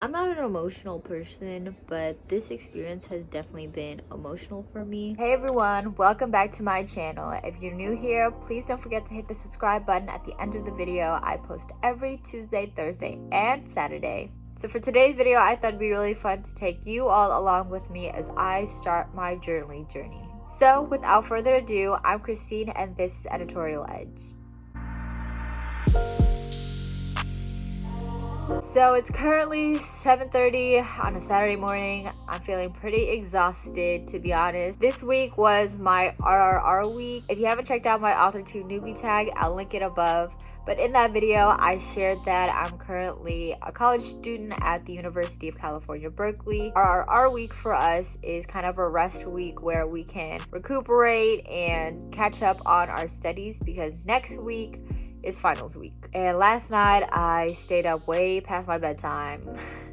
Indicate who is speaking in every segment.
Speaker 1: I'm not an emotional person, but this experience has definitely been emotional for me. Hey everyone, welcome back to my channel. If you're new here, please don't forget to hit the subscribe button at the end of the video. I post every Tuesday, Thursday, and Saturday. So for today's video, I thought it'd be really fun to take you all along with me as I start my journaling journey. So without further ado, I'm Christine and this is Editorial Edge. So it's currently 7:30 on a Saturday morning. I'm feeling pretty exhausted, to be honest. This week was my RRR week. If you haven't checked out my Author 2 newbie tag, I'll link it above. But in that video, I shared that I'm currently a college student at the University of California, Berkeley. RRR week for us is kind of a rest week where we can recuperate and catch up on our studies because next week is finals week. And last night I stayed up way past my bedtime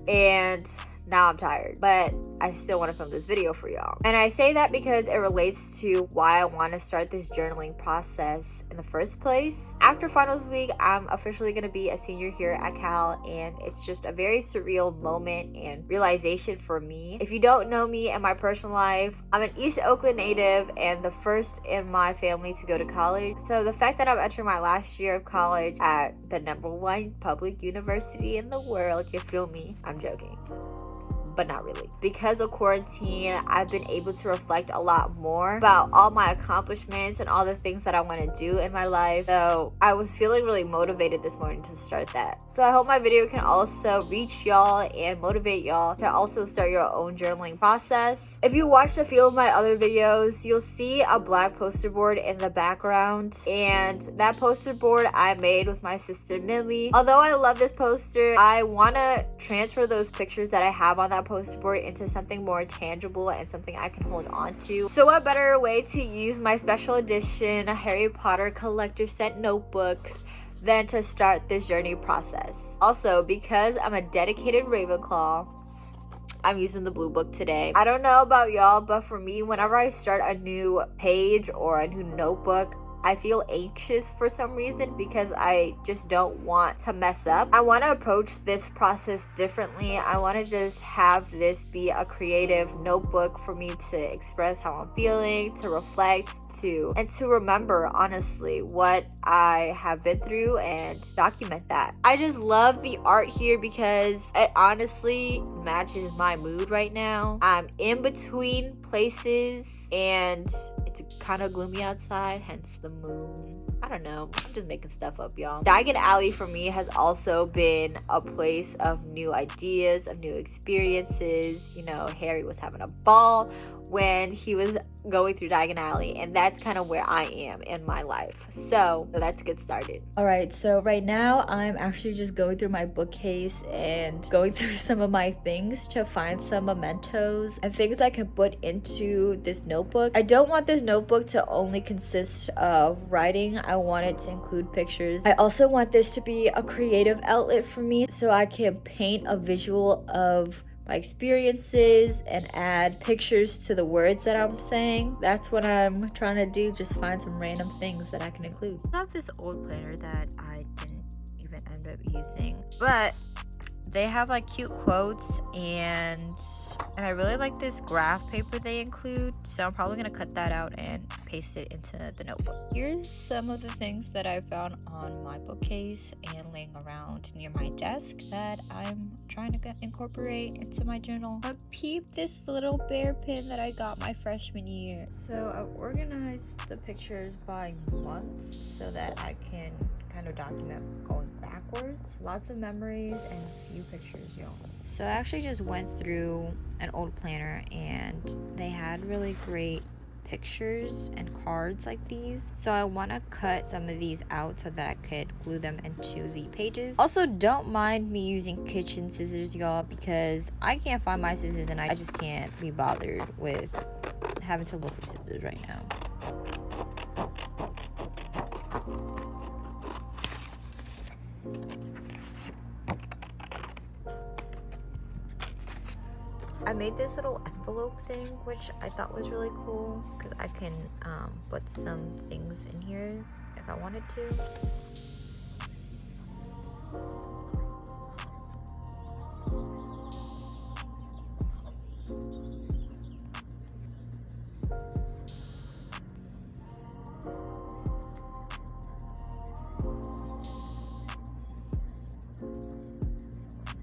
Speaker 1: and now I'm tired, but I still want to film this video for y'all. And I say that because it relates to why I want to start this journaling process in the first place. After finals week, I'm officially going to be a senior here at Cal, and it's just a very surreal moment and realization for me. If you don't know me and my personal life, I'm an East Oakland native and the first in my family to go to college. So the fact that I'm entering my last year of college at the #1 public university in the world, you feel me? I'm joking, but not really. Because of quarantine, I've been able to reflect a lot more about all my accomplishments and all the things that I want to do in my life. So I was feeling really motivated this morning to start that. So I hope my video can also reach y'all and motivate y'all to also start your own journaling process. If you watched a few of my other videos, you'll see a black poster board in the background, and that poster board I made with my sister Millie. Although I love this poster, I want to transfer those pictures that I have on that poster board into something more tangible and something I can hold on to. So what better way to use my special edition Harry Potter collector set notebooks than to start this journey process. Also, because I'm a dedicated Ravenclaw, I'm using the blue book today. I don't know about y'all, but for me, whenever I start a new page or a new notebook, I feel anxious for some reason because I just don't want to mess up. I want to approach this process differently. I want to just have this be a creative notebook for me to express how I'm feeling, to reflect, and to remember honestly what I have been through and document that. I just love the art here because it honestly matches my mood right now. I'm in between places and it's kind of gloomy outside, hence the moon. I don't know, I'm just making stuff up, y'all. Diagon Alley for me has also been a place of new ideas, of new experiences. You know, Harry was having a ball when he was going through Diagon Alley, and that's kind of where I am in my life. So let's get started. All right, so right now I'm actually just going through my bookcase and going through some of my things to find some mementos and things I can put into this notebook. I don't want this notebook to only consist of writing. I want it to include pictures. I also want this to be a creative outlet for me so I can paint a visual of my experiences and add pictures to the words that I'm saying. That's what I'm trying to do, just find some random things that I can include. I have this old planner that I didn't even end up using, but they have like cute quotes and I really like this graph paper they include, so I'm probably gonna cut that out and paste it into the notebook. Here's some of the things that I found on my bookcase and laying around near my desk that I'm trying to incorporate into my journal. But peep this little bear pin that I got my freshman year. So I've organized the pictures by months so that I can kind of document going backwards. Lots of memories and a few pictures, y'all. So I actually just went through an old planner and they had really great pictures and cards like these, so I want to cut some of these out so that I could glue them into the pages. Also, don't mind me using kitchen scissors, y'all, because I can't find my scissors and I just can't be bothered with having to look for scissors right now. I made this little envelope thing, which I thought was really cool because I can put some things in here if I wanted to.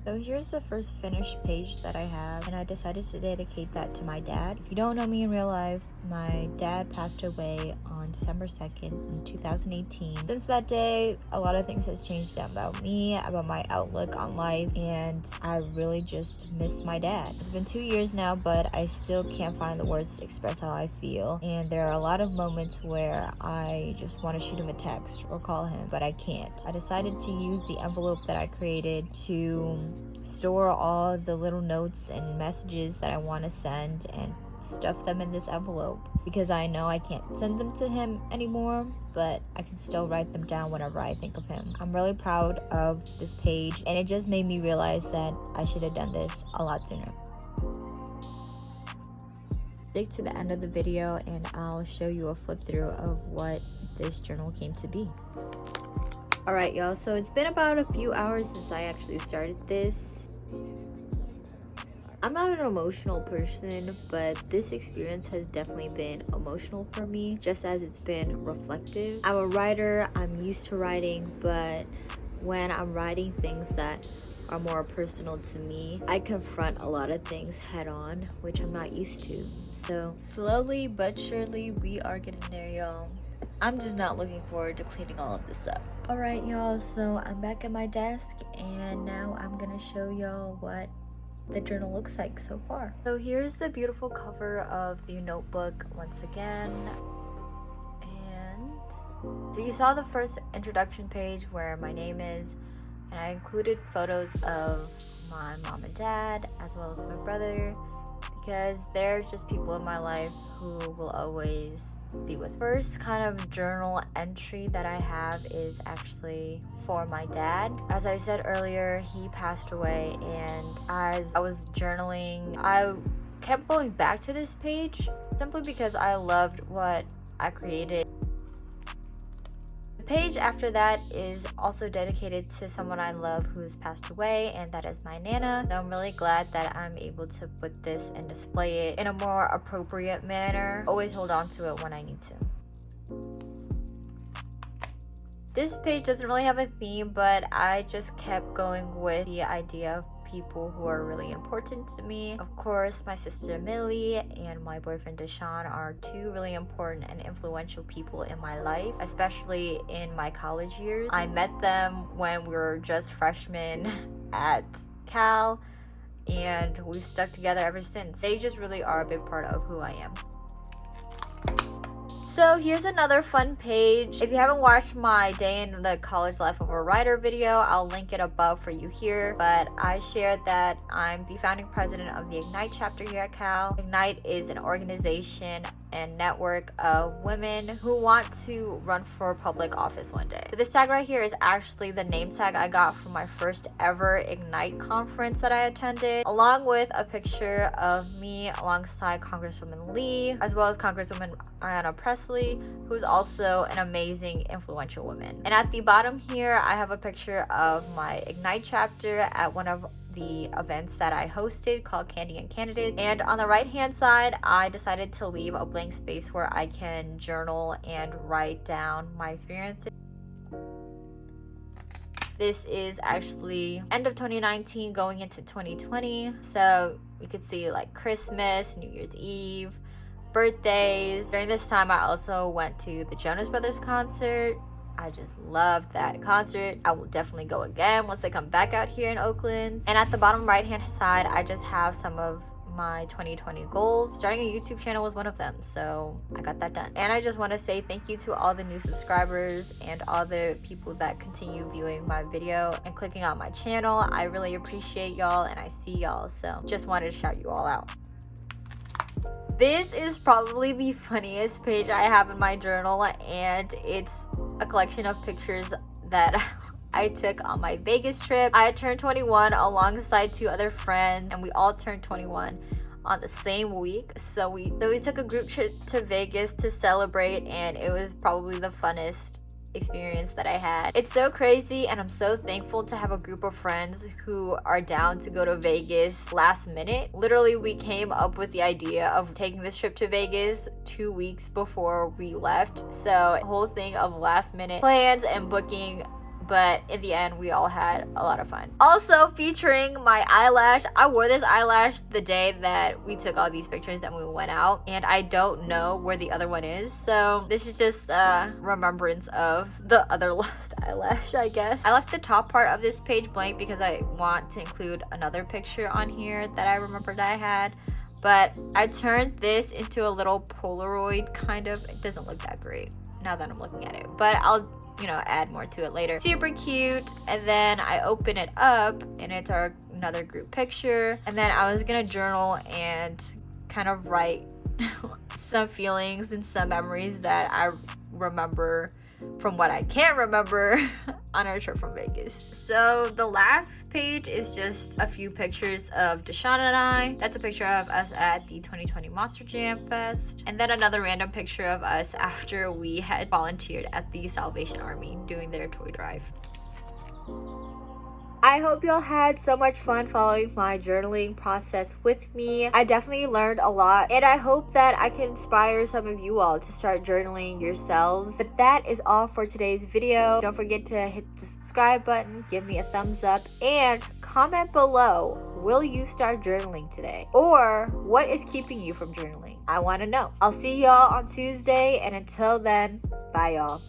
Speaker 1: So here's the first finished page that I have, and I decided to dedicate that to my dad. If you don't know me in real life, my dad passed away on December 2nd in 2018. Since that day, a lot of things has changed about me, about my outlook on life, and I really just miss my dad. It's been 2 years now, but I still can't find the words to express how I feel, and there are a lot of moments where I just want to shoot him a text or call him, but I can't. I decided to use the envelope that I created to store all the little notes and messages that I want to send and stuff them in this envelope, because I know I can't send them to him anymore, but I can still write them down whenever I think of him. I'm really proud of this page, and it just made me realize that I should have done this a lot sooner. Stick to the end of the video and I'll show you a flip through of what this journal came to be. Alright y'all, so it's been about a few hours since I actually started this. I'm not an emotional person, but this experience has definitely been emotional for me, just as it's been reflective. I'm a writer, I'm used to writing, but when I'm writing things that are more personal to me, I confront a lot of things head on, which I'm not used to. So slowly but surely, we are getting there, y'all. I'm just not looking forward to cleaning all of this up. Alright y'all, so I'm back at my desk, and now I'm gonna show y'all what the journal looks like so far. So here's the beautiful cover of the notebook once again. And so you saw the first introduction page where my name is, and I included photos of my mom and dad as well as my brother, because they're just people in my life who will always be with. First kind of journal entry that I have is actually for my dad. As I said earlier, he passed away, and as I was journaling, I kept going back to this page simply because I loved what I created. The page after that is also dedicated to someone I love who has passed away, and that is my Nana. So I'm really glad that I'm able to put this and display it in a more appropriate manner. Always hold on to it when I need to. This page doesn't really have a theme, but I just kept going with the idea of people who are really important to me. Of course, my sister Millie and my boyfriend Deshaun are two really important and influential people in my life, especially in my college years. I met them when we were just freshmen at Cal, and we've stuck together ever since. They just really are a big part of who I am. So here's another fun page. If you haven't watched my day in the college life of a writer video, I'll link it above for you here. But I shared that I'm the founding president of the Ignite chapter here at Cal. Ignite is an organization and network of women who want to run for public office one day. So this tag right here is actually the name tag I got from my first ever Ignite conference that I attended, along with a picture of me alongside Congresswoman Lee, as well as Congresswoman Ayanna Pressley, who's also an amazing, influential woman. And at the bottom here, I have a picture of my Ignite chapter at one of the events that I hosted called Candy and Candidates. And on the right hand side, I decided to leave a blank space where I can journal and write down my experiences. This is actually end of 2019 going into 2020. So you could see like Christmas, New Year's Eve, birthdays. During this time, I also went to the Jonas Brothers concert. I just loved that concert. I will definitely go again once they come back out here in Oakland. And at the bottom right hand side, I just have some of my 2020 goals. Starting a YouTube channel was one of them, so I got that done. And I just want to say thank you to all the new subscribers and all the people that continue viewing my video and clicking on my channel. I really appreciate y'all, and I see y'all, so just wanted to shout you all out. This is probably the funniest page I have in my journal, and it's a collection of pictures that I took on my Vegas trip. I turned 21 alongside two other friends, and we all turned 21 on the same week. So we took a group trip to Vegas to celebrate, and it was probably the funnest experience that I had. It's so crazy, and I'm so thankful to have a group of friends who are down to go to Vegas last minute. Literally, we came up with the idea of taking this trip to Vegas 2 weeks before we left. So the whole thing of last minute plans and booking, but in the end we all had a lot of fun. Also featuring my eyelash. I wore this eyelash the day that we took all these pictures and we went out, and I don't know where the other one is, so this is just a remembrance of the other lost eyelash, I guess. I left the top part of this page blank because I want to include another picture on here that I remembered I had, but I turned this into a little Polaroid kind of. It doesn't look that great now that I'm looking at it, but I'll add more to it later. Super cute. And then I open it up and it's another group picture, and then I was gonna journal and kind of write some feelings and some memories that I remember from what I can't remember on our trip from Vegas. So the last page is just a few pictures of Deshaun and I. That's a picture of us at the 2020 Monster Jam Fest, and then another random picture of us after we had volunteered at the Salvation Army doing their toy drive. I hope y'all had so much fun following my journaling process with me. I definitely learned a lot, and I hope that I can inspire some of you all to start journaling yourselves. But that is all for today's video. Don't forget to hit the subscribe button, give me a thumbs up, and comment below, will you start journaling today? Or what is keeping you from journaling? I want to know. I'll see y'all on Tuesday, and until then, bye y'all.